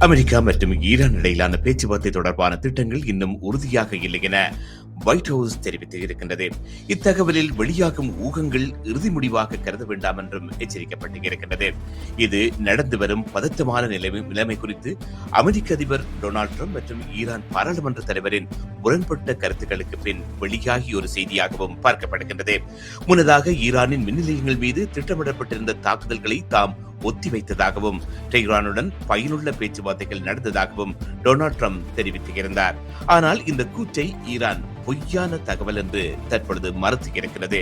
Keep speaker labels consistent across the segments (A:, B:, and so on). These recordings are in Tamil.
A: அமெரிக்கா மற்றும் ஈரான் இடையிலான பேச்சுவார்த்தை தொடர்பான திட்டங்கள் இன்னும் உறுதியாக இல்லை என ஒயிட் ஹவுஸ் தெரிவித்திருக்கின்றது. இத்தகவலில் வெளியாகும் ஊகங்கள் இறுதி முடிவாக கருத வேண்டாம் என்றும் எச்சரிக்கப்பட்டிருக்கின்றது. இது நடந்து வரும் பதற்றமான நிலைமை குறித்து அமெரிக்க அதிபர் டொனால்டு டிரம்ப் மற்றும் ஈரான் பாராளுமன்ற தலைவரின் முரண்பட்ட கருத்துக்களுக்கு பின் வெளியாகிய ஒரு செய்தியாகவும் பார்க்கப்படுகின்றது. முன்னதாக ஈரானின் மின் நிலையங்கள் மீது திட்டமிடப்பட்டிருந்த தாக்குதல்களை தாம் ஒத்திவைத்ததாகவும் டெஹ்ரானுடன் பயனுள்ள பேச்சுவார்த்தைகள் நடந்ததாகவும் டொனால்டு டிரம்ப் தெரிவித்திருந்தார். ஆனால் இந்த கூற்றை ஈரான் பொய்யான தகவல் என்று தற்பொழுது மறுத்திருக்கிறது.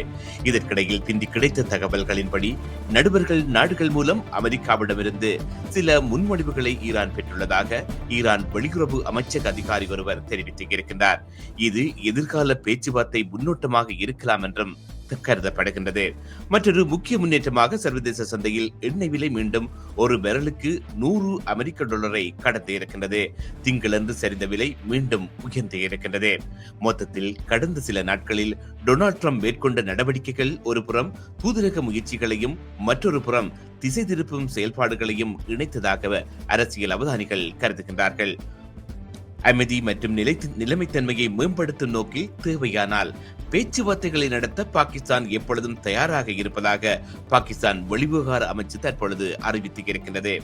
A: இதற்கிடையில் பிந்தி கிடைத்த தகவல்களின்படி நடுவர்கள் நாடுகள் மூலம் அமெரிக்காவிடமிருந்து சில முன்மொழிவுகளை ஈரான் பெற்றுள்ளதாக ஈரான் வெளியுறவு அமைச்சக அதிகாரி ஒருவர் தெரிவித்திருக்கின்றார். இது எதிர்கால பேச்சுவார்த்தை முன்னோட்டமாக இருக்கலாம் என்றும் கருதப்படுகின்றது. மற்றொரு முக்கிய முன்னேற்றமாக சர்வதேச சந்தையில் எண்ணெய் விலை மீண்டும் ஒரு பேரலுக்கு $100 கடந்து இருக்கின்றது. திங்களன்று சரிந்த விலை மீண்டும் உயர்ந்து இருக்கின்றது. மொத்தத்தில் கடந்த சில நாட்களில் டொனால்டு டிரம்ப் மேற்கொண்ட நடவடிக்கைகள் ஒரு புறம் தூதரக முயற்சிகளையும் மற்றொரு புறம் திசை திருப்பும் செயல்பாடுகளையும் இணைத்ததாக அரசியல் அவதானிகள் கருதுகின்றார்கள். அமைதி மற்றும் நிலைமைத்தன்மையை மேம்படுத்தும் நோக்கில் தேவையானால் பேச்சுவார்த்தைகளை நடத்த பாகிஸ்தான் எப்பொழுதும் தயாராக இருப்பதாக பாகிஸ்தான் வெளிவிவகார அமைச்சு தற்பொழுது அறிவித்திருக்கின்றது.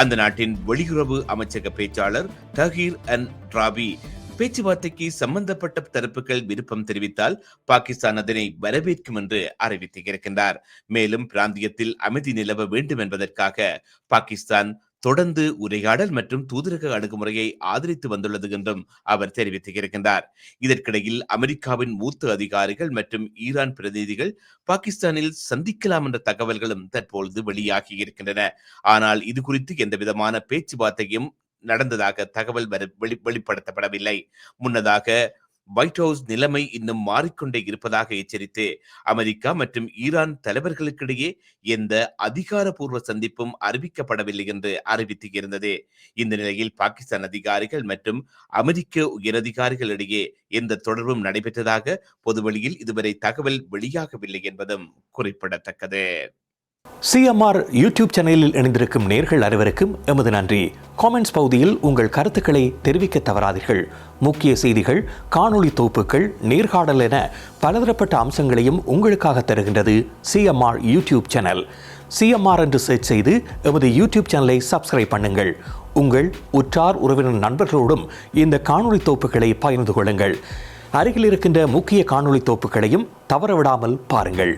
A: அந்த நாட்டின் வெளியுறவு அமைச்சக பேச்சாளர் தஹீர் அன் ராபி பேச்சுவார்த்தைக்கு சம்பந்தப்பட்ட தரப்புகள் விருப்பம் தெரிவித்தால் பாகிஸ்தான் அதனை வரவேற்கும் என்று அறிவித்திருக்கின்றார். மேலும் பிராந்தியத்தில் அமைதி நிலவ வேண்டும் என்பதற்காக பாகிஸ்தான் தொடர்ந்து உரையாடல் மற்றும் தூதரக அணுகுமுறையை ஆதரித்து வந்துள்ளது என்றும் அவர் தெரிவித்திருக்கின்றார். இதற்கிடையில் அமெரிக்காவின் மூத்த அதிகாரிகள் மற்றும் ஈரான் பிரதிநிதிகள் பாகிஸ்தானில் சந்திக்கலாம் என்ற தகவல்களும் தற்பொழுது வெளியாகி இருக்கின்றன. ஆனால் இது குறித்து எந்தவிதமான பேச்சுவார்த்தையும் நடந்ததாக தகவல் வெளிப்படுத்தப்படவில்லை. முன்னதாக ஒயிட் ஹவுஸ் நிலைமை இன்னும் மாறிக்கொண்டே இருப்பதாக எச்சரித்து அமெரிக்கா மற்றும் ஈரான் தலைவர்களுக்கிடையே எந்த அதிகாரப்பூர்வ சந்திப்பும் அறிவிக்கப்படவில்லை என்று அறிவித்திருந்தது. இந்த நிலையில் பாகிஸ்தான் அதிகாரிகள் மற்றும் அமெரிக்க உயரதிகாரிகளிடையே எந்த தொடர்பும் நடைபெற்றதாக பொதுவெளியில் இதுவரை தகவல் வெளியாகவில்லை என்பதும் குறிப்பிடத்தக்கது.
B: சிஎம்ஆர் யூடியூப் சேனலில் இணைந்திருக்கும் நேர்கள் அனைவருக்கும் எமது நன்றி. காமெண்ட்ஸ் பகுதியில் உங்கள் கருத்துக்களை தெரிவிக்க தவறாதீர்கள். முக்கிய செய்திகள், காணொளி தொகுப்புகள், நேர்காணல் என பலதரப்பட்ட அம்சங்களையும் உங்களுக்காக தருகின்றது சிஎம்ஆர் யூடியூப் சேனல். சிஎம்ஆர் என்று சர்ச் செய்து எமது யூடியூப் சேனலை சப்ஸ்கிரைப் பண்ணுங்கள். உங்கள் உற்றார் உறவினர் நண்பர்களோடும் இந்த காணொளி தொகுப்புகளை பகிர்ந்து கொள்ளுங்கள். அருகில் இருக்கின்ற முக்கிய காணொளி தொகுப்புகளையும் தவறவிடாமல் பாருங்கள்.